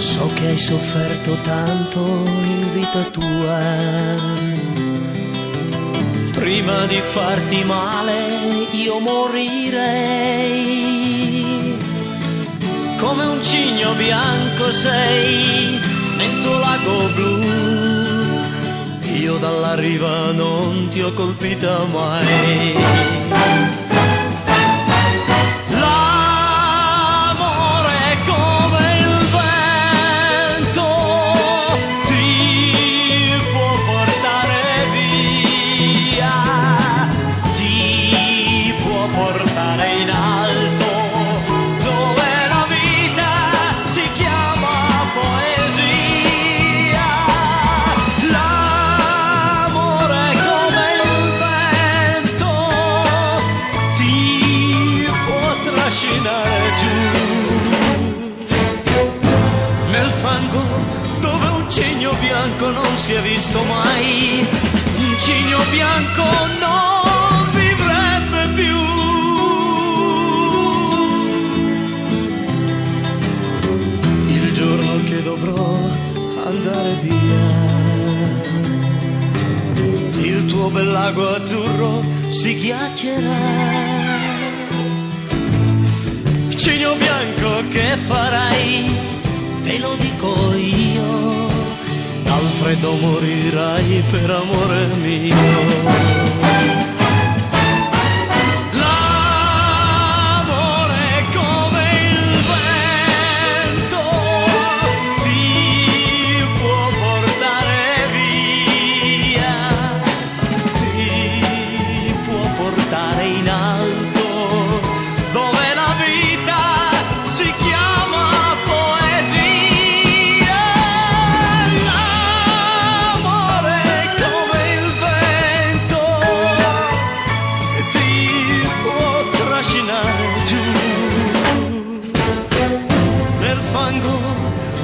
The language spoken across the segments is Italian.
So che hai sofferto tanto in vita tua. Prima di farti male io morirei. Come un cigno bianco sei nel tuo lago blu. Io dalla riva non ti ho colpita mai. Dove un cigno bianco non si è visto mai, un cigno bianco non vivrebbe più. Il giorno che dovrò andare via, il tuo bel lago azzurro si ghiaccerà. Cigno bianco, che farai? Te lo dico io, dal freddo morirai per amore mio.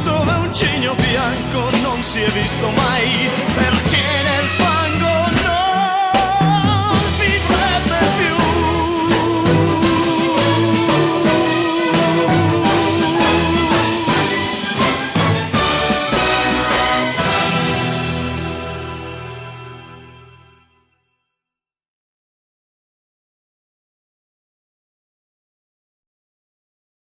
Dove un cigno bianco non si è visto mai, perché nel